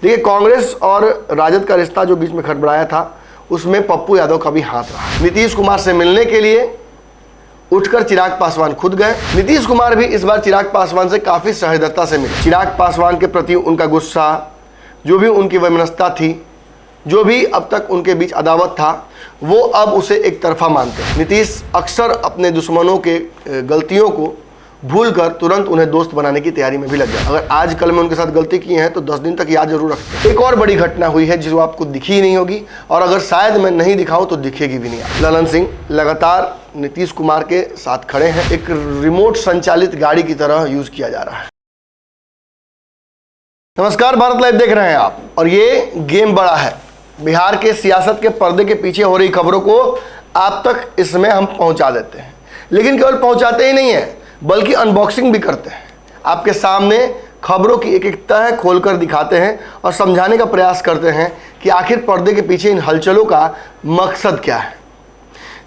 देखिए, कांग्रेस और राजद का रिश्ता जो बीच में खड़बड़ाया था उसमें पप्पू यादव का भी हाथ रहा। नीतीश कुमार से मिलने के लिए उठकर चिराग पासवान खुद गए। नीतीश कुमार भी इस बार चिराग पासवान से काफी सहृदयता से मिले। चिराग पासवान के प्रति उनका गुस्सा, जो भी उनकी वैमनस्यता थी, जो भी अब तक उनके बीच अदावत था, वो अब उसे एक तरफा मानते हैं। नीतीश अक्सर अपने दुश्मनों के गलतियों को भूलकर तुरंत उन्हें दोस्त बनाने की तैयारी में भी लग जाए। अगर आज कल में उनके साथ गलती की है तो 10 दिन तक याद जरूर रखते हैं। एक और बड़ी घटना हुई है जिसको आपको दिखी ही नहीं होगी, और अगर शायद मैं नहीं दिखाऊं तो दिखेगी भी नहीं। ललन सिंह लगातार नीतीश कुमार के साथ खड़े हैं। एक रिमोट संचालित गाड़ी की तरह यूज किया जा रहा है। नमस्कार, भारत लाइव देख रहे हैं आप, और ये गेम बड़ा है। बिहार के सियासत के पर्दे के पीछे हो रही खबरों को आप तक इसमें हम पहुंचा देते हैं, लेकिन केवल पहुंचाते ही नहीं है बल्कि अनबॉक्सिंग भी करते हैं। आपके सामने खबरों की एक एक तह खोलकर दिखाते हैं और समझाने का प्रयास करते हैं कि आखिर पर्दे के पीछे इन हलचलों का मकसद क्या है।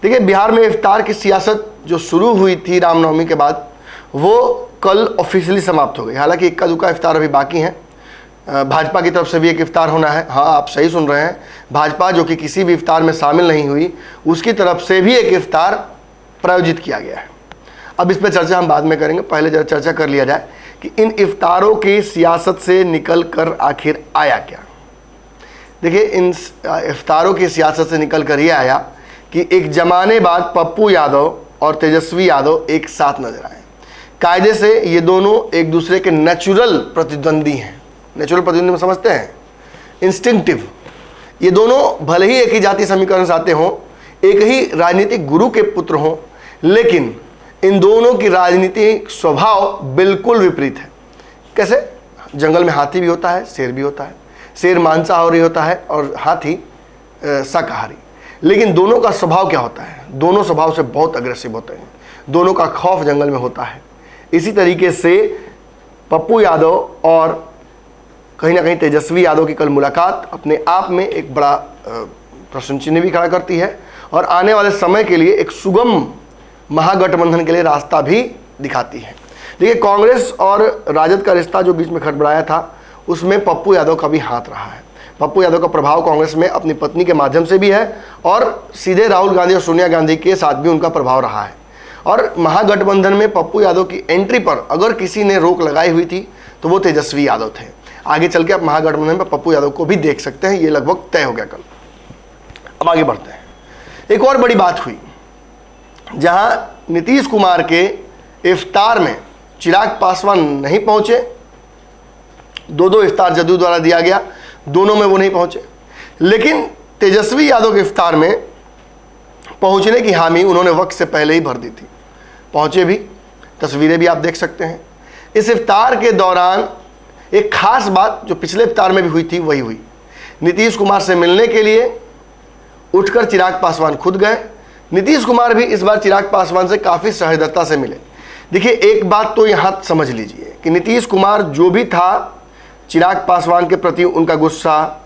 देखिए, बिहार में इफ्तार की सियासत जो शुरू हुई थी रामनवमी के बाद, वो कल ऑफिशियली समाप्त हो गई। हालांकि इक्का दुक्का इफ्तार अभी बाकी हैं। भाजपा की तरफ से भी एक इफ्तार होना है। हाँ, आप सही सुन रहे हैं, भाजपा जो कि किसी भी इफ्तार में शामिल नहीं हुई, उसकी तरफ से भी एक इफ्तार प्रायोजित किया गया है। अब इस पर चर्चा हम बाद में करेंगे, पहले जरा चर्चा कर लिया जाए कि इन इफ्तारों की सियासत से निकल कर आखिर आया क्या। देखिए, इन इफ्तारों की सियासत से निकल कर ये आया कि एक जमाने बाद पप्पू यादव और तेजस्वी यादव एक साथ नजर आए। कायदे से ये दोनों एक दूसरे के नेचुरल प्रतिद्वंदी हैं। नेचुरल प्रतिद्वंदी में समझते हैं, इंस्टिंक्टिव। ये दोनों भले ही एक ही जाति समीकरण से आते हों, एक ही राजनीतिक गुरु के पुत्र हों, लेकिन इन दोनों की राजनीतिक स्वभाव बिल्कुल विपरीत है। कैसे? जंगल में हाथी भी होता है, शेर भी होता है। शेर मांसाहारी होता है और हाथी शाकाहारी। लेकिन दोनों का स्वभाव क्या होता है? दोनों स्वभाव से बहुत अग्रेसिव होते हैं। दोनों का खौफ जंगल में होता है। इसी तरीके से पप्पू यादव और कहीं ना कहीं तेजस्वी यादव की कल मुलाकात अपने आप में एक बड़ा प्रश्न चिन्ह भी खड़ा करती है, और आने वाले समय के लिए एक सुगम महागठबंधन के लिए रास्ता भी दिखाती है। देखिए, कांग्रेस और राजद का रिश्ता जो बीच में खड़बड़ाया था उसमें पप्पू यादव का भी हाथ रहा है। पप्पू यादव का प्रभाव कांग्रेस में अपनी पत्नी के माध्यम से भी है, और सीधे राहुल गांधी और सोनिया गांधी के साथ भी उनका प्रभाव रहा है। और महागठबंधन में पप्पू यादव की एंट्री पर अगर किसी ने रोक लगाई हुई थी तो वो तेजस्वी यादव थे। आगे चल के आप महागठबंधन में पप्पू यादव को भी देख सकते हैं, ये लगभग तय हो गया कल। अब आगे बढ़ते हैं। एक और बड़ी बात हुई, जहां नीतीश कुमार के इफ्तार में चिराग पासवान नहीं पहुंचे। दो इफ्तार जदयू द्वारा दिया गया, दोनों में वो नहीं पहुंचे, लेकिन तेजस्वी यादव के इफ्तार में पहुंचने की हामी उन्होंने वक्त से पहले ही भर दी थी। पहुंचे भी, तस्वीरें भी आप देख सकते हैं। इस इफ्तार के दौरान एक खास बात जो पिछले इफ्तार में भी हुई थी वही हुई। नीतीश कुमार से मिलने के लिए उठकर चिराग पासवान खुद गए। नीतीश कुमार भी इस बार चिराग पासवान से काफ़ी सहृदयता से मिले। देखिए, एक बात तो यहाँ समझ लीजिए कि नीतीश कुमार जो भी था, चिराग पासवान के प्रति उनका गुस्सा,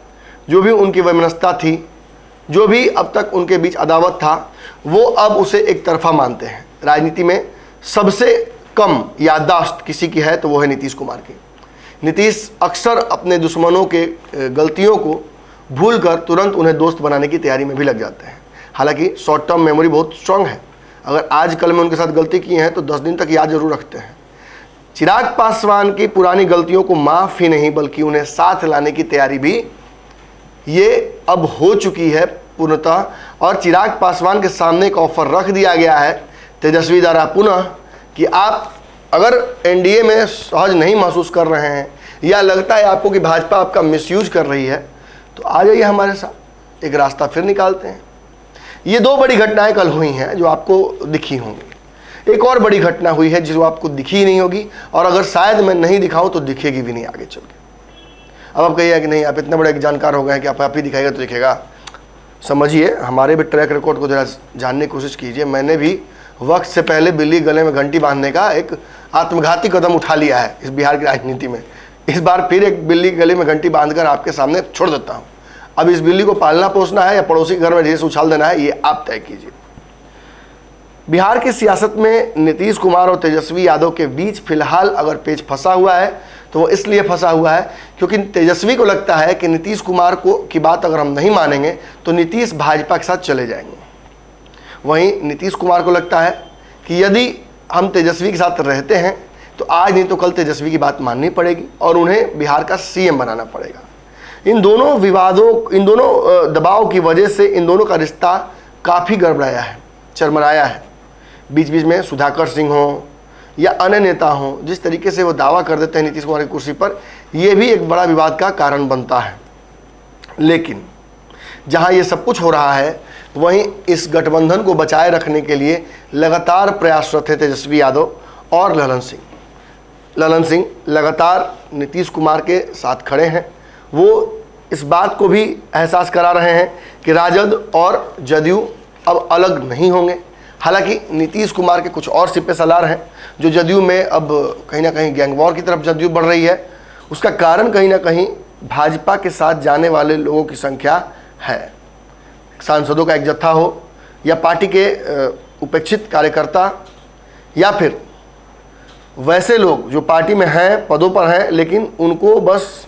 जो भी उनकी वैमनस्यता थी, जो भी अब तक उनके बीच अदावत था, वो अब उसे एक तरफा मानते हैं। राजनीति में सबसे कम याददाश्त किसी की है तो वो है नीतीश कुमार की। नीतीश अक्सर अपने दुश्मनों के गलतियों को भूलकर तुरंत उन्हें दोस्त बनाने की तैयारी में भी लग जाते हैं। हालांकि शॉर्ट टर्म मेमोरी बहुत स्ट्रांग है। अगर आज कल में उनके साथ गलती की है तो 10 दिन तक याद जरूर रखते हैं। चिराग पासवान की पुरानी गलतियों को माफ़ ही नहीं बल्कि उन्हें साथ लाने की तैयारी भी ये अब हो चुकी है पूर्णतः। और चिराग पासवान के सामने एक ऑफर रख दिया गया है तेजस्वी द्वारा पुनः कि आप अगर एनडीए में सहज नहीं महसूस कर रहे हैं या लगता है आपको कि भाजपा आपका मिसयूज कर रही है, तो आ जाइए हमारे साथ, एक रास्ता फिर निकालते हैं। ये दो बड़ी घटनाएं कल हुई हैं जो आपको दिखी होंगी। एक और बड़ी घटना हुई है जिसको आपको दिखी ही नहीं होगी, और अगर शायद मैं नहीं दिखाऊं तो दिखेगी भी नहीं आगे चल के। अब आप कहिए कि नहीं, आप इतने बड़े एक जानकार हो गए हैं कि आप ही दिखाएगा तो दिखेगा। समझिए, हमारे भी ट्रैक रिकॉर्ड को जरा जानने की कोशिश कीजिए। मैंने भी वक्त से पहले बिल्ली गले में घंटी बांधने का एक आत्मघाती कदम उठा लिया है इस बिहार की राजनीति में। इस बार फिर एक बिल्ली गले में घंटी बांधकर आपके सामने छोड़ देता हूं। अब इस बिल्ली को पालना पोसना है या पड़ोसी के घर में ढेर से उछाल देना है, ये आप तय कीजिए। बिहार की सियासत में नीतीश कुमार और तेजस्वी यादव के बीच फिलहाल अगर पेच फंसा हुआ है तो वो इसलिए फंसा हुआ है क्योंकि तेजस्वी को लगता है कि नीतीश कुमार को की बात अगर हम नहीं मानेंगे तो नीतीश भाजपा के साथ चले जाएंगे। वहीं नीतीश कुमार को लगता है कि यदि हम तेजस्वी के साथ रहते हैं तो आज नहीं तो कल तेजस्वी की बात माननी पड़ेगी और उन्हें बिहार का सीएम बनाना पड़ेगा। इन दोनों विवादों, इन दोनों दबाव की वजह से इन दोनों का रिश्ता काफ़ी गड़बड़ाया है, चरमराया है। बीच बीच में सुधाकर सिंह हो या अन्य नेता हों, जिस तरीके से वो दावा कर देते हैं नीतीश कुमार की कुर्सी पर, यह भी एक बड़ा विवाद का कारण बनता है। लेकिन जहां ये सब कुछ हो रहा है वहीं इस गठबंधन को बचाए रखने के लिए लगातार प्रयासरत है तेजस्वी यादव और ललन सिंह लगातार नीतीश कुमार के साथ खड़े हैं। वो इस बात को भी एहसास करा रहे हैं कि राजद और जदयू अब अलग नहीं होंगे। हालांकि नीतीश कुमार के कुछ और सिपे सलार हैं जो जदयू में अब कहीं ना कहीं गैंग वॉर की तरफ जदयू बढ़ रही है। उसका कारण कहीं ना कहीं भाजपा के साथ जाने वाले लोगों की संख्या है। सांसदों का एक जत्था हो या पार्टी के उपेक्षित कार्यकर्ता या फिर वैसे लोग जो पार्टी में हैं, पदों पर हैं, लेकिन उनको बस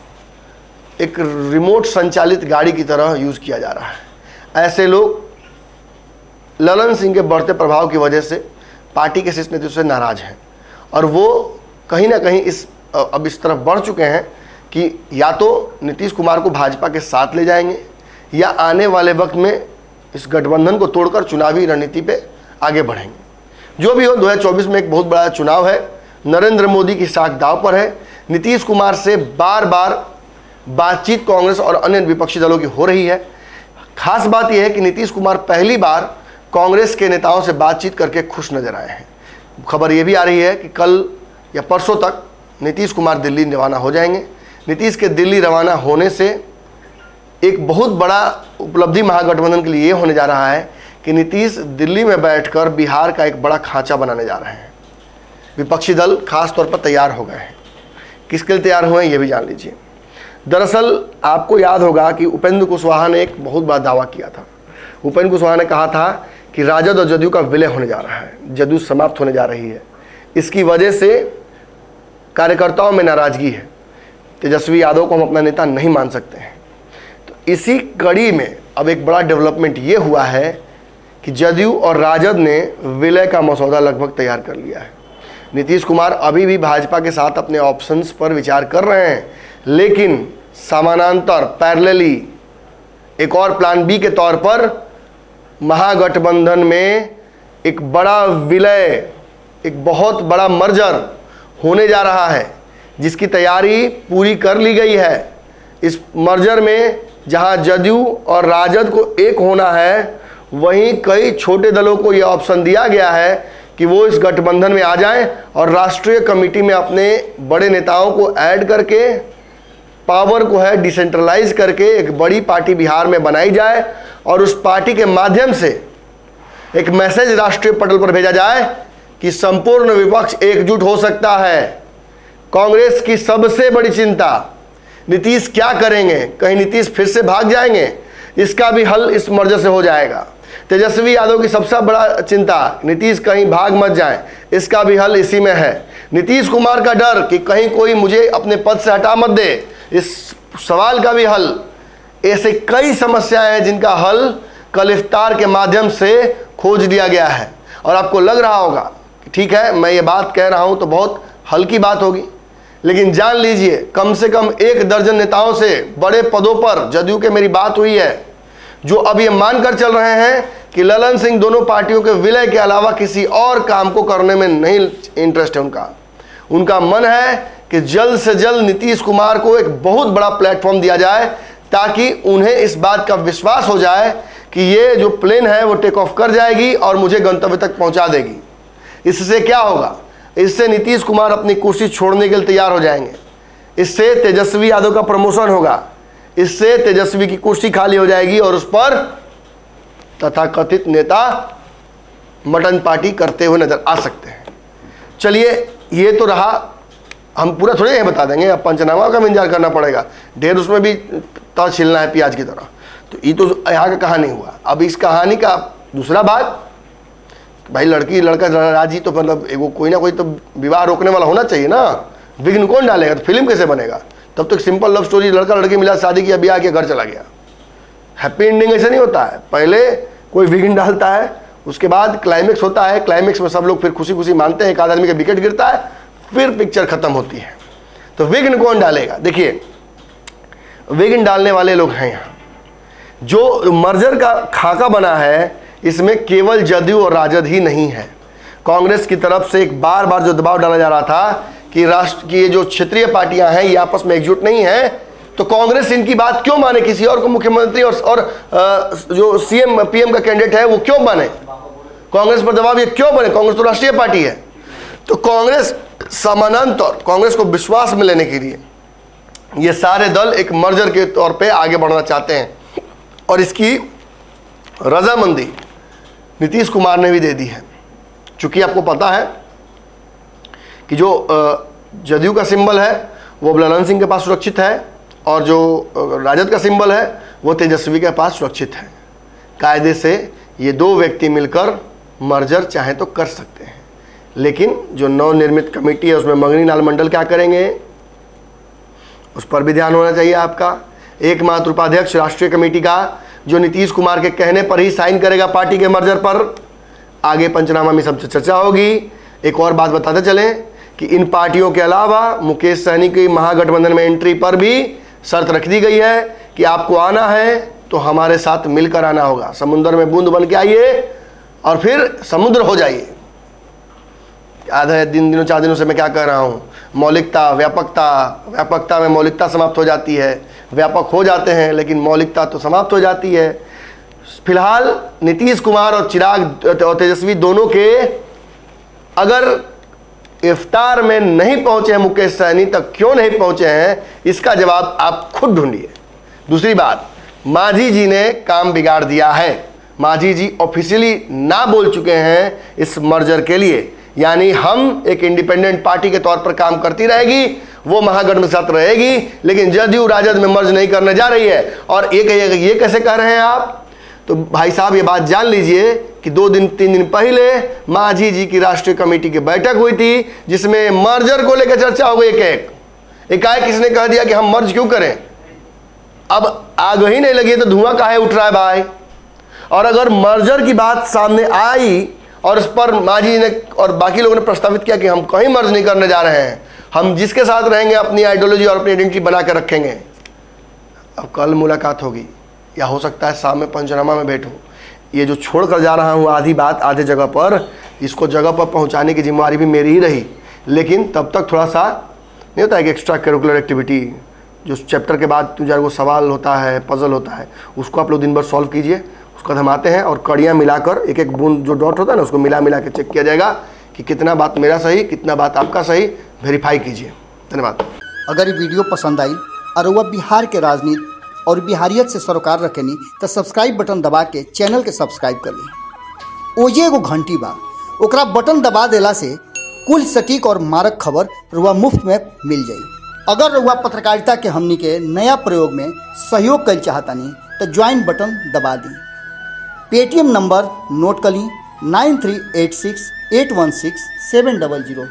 एक रिमोट संचालित गाड़ी की तरह यूज़ किया जा रहा है। ऐसे लोग ललन सिंह के बढ़ते प्रभाव की वजह से पार्टी के शीर्ष नेतृत्व से नाराज हैं और वो कहीं ना कहीं अब इस तरफ बढ़ चुके हैं कि या तो नीतीश कुमार को भाजपा के साथ ले जाएंगे या आने वाले वक्त में इस गठबंधन को तोड़कर चुनावी रणनीति पे आगे बढ़ेंगे। जो भी हो, 2024 में एक बहुत बड़ा चुनाव है। नरेंद्र मोदी की साख दांव पर है। नीतीश कुमार से बार बार बातचीत कांग्रेस और अन्य विपक्षी दलों की हो रही है। खास बात यह है कि नीतीश कुमार पहली बार कांग्रेस के नेताओं से बातचीत करके खुश नजर आए हैं। खबर यह भी आ रही है कि कल या परसों तक नीतीश कुमार दिल्ली रवाना हो जाएंगे। नीतीश के दिल्ली रवाना होने से एक बहुत बड़ा उपलब्धि महागठबंधन के लिए ये होने जा रहा है कि नीतीश दिल्ली में बैठकर बिहार का एक बड़ा खांचा बनाने जा रहे हैं। विपक्षी दल खास तौर पर तैयार हो गए हैं। किसके लिए तैयार हुए हैं ये भी जान लीजिए। दरअसल आपको याद होगा कि उपेंद्र कुशवाहा ने एक बहुत बड़ा दावा किया था। उपेंद्र कुशवाहा ने कहा था कि राजद और जदयू का विलय होने जा रहा है, जदयू समाप्त होने जा रही है। इसकी वजह से कार्यकर्ताओं में नाराजगी है। तेजस्वी यादव को हम अपना नेता नहीं मान सकते हैं। तो इसी कड़ी में अब एक बड़ा डेवलपमेंट ये हुआ है कि जदयू और राजद ने विलय का मसौदा लगभग तैयार कर लिया है। नीतीश कुमार अभी भी भाजपा के साथ अपने ऑप्शंस पर विचार कर रहे हैं, लेकिन समानांतर पैरेलली एक और प्लान बी के तौर पर महागठबंधन में एक बड़ा विलय, एक बहुत बड़ा मर्जर होने जा रहा है, जिसकी तैयारी पूरी कर ली गई है। इस मर्जर में जहां जदयू और राजद को एक होना है, वहीं कई छोटे दलों को यह ऑप्शन दिया गया है कि वो इस गठबंधन में आ जाएं और राष्ट्रीय कमेटी में अपने बड़े नेताओं को ऐड करके पावर को है डिसेंट्रलाइज करके एक बड़ी पार्टी बिहार में बनाई जाए और उस पार्टी के माध्यम से एक मैसेज राष्ट्रीय पटल पर भेजा जाए कि संपूर्ण विपक्ष एकजुट हो सकता है। कांग्रेस की सबसे बड़ी चिंता नीतीश क्या करेंगे, कहीं नीतीश फिर से भाग जाएंगे, इसका भी हल इस मर्जर से हो जाएगा। तेजस्वी यादव की सबसे बड़ा चिंता नीतीश कहीं भाग मत जाए, इसका भी हल इसी में है। नीतीश कुमार का डर कि कहीं कोई मुझे अपने पद से हटा मत दे, इस सवाल का भी हल। ऐसे कई समस्याएं हैं जिनका हल कल इफ्तार के माध्यम से खोज लिया गया है। और आपको लग रहा होगा कि ठीक है, मैं ये बात कह रहा हूं तो बहुत हल्की बात होगी, लेकिन जान लीजिए कम से कम 1 दर्जन नेताओं से बड़े पदों पर जदयू के मेरी बात हुई है, जो अब ये मानकर चल रहे हैं कि ललन सिंह दोनों पार्टियों के विलय के अलावा किसी और काम को करने में नहीं इंटरेस्ट है। उनका मन है कि जल्द से जल्द नीतीश कुमार को एक बहुत बड़ा प्लेटफॉर्म दिया जाए, ताकि उन्हें इस बात का विश्वास हो जाए कि ये जो प्लेन है वो टेक ऑफ कर जाएगी और मुझे गंतव्य तक पहुंचा देगी। इससे क्या होगा, इससे नीतीश कुमार अपनी कुर्सी छोड़ने के लिए तैयार हो जाएंगे। इससे तेजस्वी यादव का प्रमोशन होगा, इससे तेजस्वी की कुर्सी खाली हो जाएगी और उस पर तथाकथित नेता मटन पार्टी करते हुए नजर आ सकते हैं। चलिए, ये तो रहा, हम पूरा थोड़े ये बता देंगे, अब पंचनामा का इंतजार करना पड़ेगा, ढेर उसमें भी तव छिलना है प्याज की तरह। तो ये तो यहाँ का कहानी हुआ। अब इस कहानी का दूसरा भाग, भाई लड़की लड़का राजी तो मतलब एगो कोई ना कोई तो विवाह रोकने वाला होना चाहिए ना। विघ्न कौन डालेगा? तो फिल्म कैसे बनेगा? तब तक सिंपल लव स्टोरी, लड़का लड़की मिला, शादी किया, ब्याह किया, घर चला गया। हैप्पी एंडिंग ऐसे नहीं होता है। पहले कोई विघ्न डालता है, उसके बाद क्लाइमेक्स होता है, क्लाइमेक्स में सब लोग फिर खुशी खुशी मानते हैं, एक आदमी का विकेट गिरता है, फिर पिक्चर खत्म होती है। तो विघ्न कौन डालेगा? देखिए, विघ्न डालने वाले लोग हैं यहाँ। जो मर्जर का खाका बना है, इसमें केवल जदयू और राजद ही नहीं है। कांग्रेस की तरफ से एक बार बार जो दबाव डाला जा रहा था कि राष्ट्र की ये जो क्षेत्रीय पार्टियां हैं ये आपस में एकजुट नहीं है, तो कांग्रेस इनकी बात क्यों माने? किसी और को मुख्यमंत्री और जो सीएम पीएम का कैंडिडेट है वो क्यों बने? कांग्रेस पर दबाव ये क्यों बने? कांग्रेस तो राष्ट्रीय पार्टी है। तो कांग्रेस समानांतर, कांग्रेस को विश्वास में लेने के लिए ये सारे दल एक मर्जर के तौर पे आगे बढ़ना चाहते हैं, और इसकी रजामंदी नीतीश कुमार ने भी दे दी है। चूंकि आपको पता है कि जो जदयू का सिंबल है वो ललन सिंह के पास सुरक्षित है, और जो राजद का सिंबल है वो तेजस्वी के पास सुरक्षित है। कायदे से ये दो व्यक्ति मिलकर मर्जर चाहे तो कर सकते हैं, लेकिन जो नवनिर्मित कमेटी है उसमें मंगनी लाल मंडल क्या करेंगे, उस पर भी ध्यान होना चाहिए आपका। एकमात्र उपाध्यक्ष राष्ट्रीय कमेटी का, जो नीतीश कुमार के कहने पर ही साइन करेगा पार्टी के मर्जर पर। आगे पंचनामा में सबसे चर्चा होगी। एक और बात बताते चलें कि इन पार्टियों के अलावा मुकेश सहनी की महागठबंधन में एंट्री पर भी शर्त रख दी गई है कि आपको आना है तो हमारे साथ मिलकर आना होगा। समुद्र में बूंद बन के आइए और फिर समुद्र हो जाइए। आधे दिनों 4 दिनों से मैं क्या कह रहा हूँ, मौलिकता, व्यापकता में मौलिकता समाप्त हो जाती है। व्यापक हो जाते हैं लेकिन मौलिकता तो समाप्त हो जाती है। फिलहाल नीतीश कुमार और चिराग और तेजस्वी दोनों के अगर इफ्तार में नहीं पहुंचे हैं मुकेश सहनी, तक क्यों नहीं पहुंचे हैं इसका जवाब आप खुद ढूंढिए। दूसरी बात, मांझी जी ने काम बिगाड़ दिया है। मांझी जी ऑफिशियली ना बोल चुके हैं इस मर्जर के लिए, यानी हम एक इंडिपेंडेंट पार्टी के तौर पर काम करती रहेगी, वो महागठ में साथ रहेगी, लेकिन जदयू राजद में मर्ज नहीं करने जा रही है। और ये कैसे कह रहे हैं आप? तो भाई साहब ये बात जान लीजिए कि 2-3 दिन पहले मांझी जी की राष्ट्रीय कमेटी की बैठक हुई थी, जिसमें मर्जर को लेकर चर्चा हो गई। एकाएक किसने कह दिया कि हम मर्ज क्यों करें? अब आग ही नहीं लगी तो धुआं काहे उठ रहा है भाई? और अगर मर्जर की बात सामने आई और इस पर मांझी ने और बाकी लोगों ने प्रस्तावित किया कि हम कहीं मर्ज नहीं करने जा रहे हैं, हम जिसके साथ रहेंगे अपनी आइडियोलॉजी और अपनी आइडेंटिटी बना कर रखेंगे। अब कल मुलाकात होगी या हो सकता है शाम में पंचनामा में बैठूं। ये जो छोड़ कर जा रहा हूँ आधी बात आधे जगह पर, इसको जगह पर पहुँचाने की जिम्मेदारी भी मेरी ही रही। लेकिन तब तक थोड़ा सा नहीं होता है कि एक्स्ट्रा करिकुलर एक्टिविटी, जो चैप्टर के बाद 2-4 को सवाल होता है, पजल होता है, उसको आप लोग दिन भर सॉल्व कीजिए। उसका हम आते हैं और कड़ियाँ मिलाकर एक एक बूंद जो डॉट होता है ना, उसको मिला के चेक किया जाएगा कि कितना बात मेरा सही, कितना बात आपका सही, वेरीफाई कीजिए। धन्यवाद। अगर ये वीडियो पसंद आई और वह बिहार के राजनीति और बिहारियत से सरोकार रखेनी तो सब्सक्राइब बटन दबा के चैनल के सब्सक्राइब कर ली। ओजे एगो घंटी बा, ओकरा बटन दबा देला से कुल सटीक और मारक खबर रुआ मुफ्त में मिल जाई। अगर रुआ पत्रकारिता के हमनी के नया प्रयोग में सहयोग कर चाहतानी तो ज्वाइन बटन दबा दी। पेटीएम नंबर नोट कर ली 9386816700।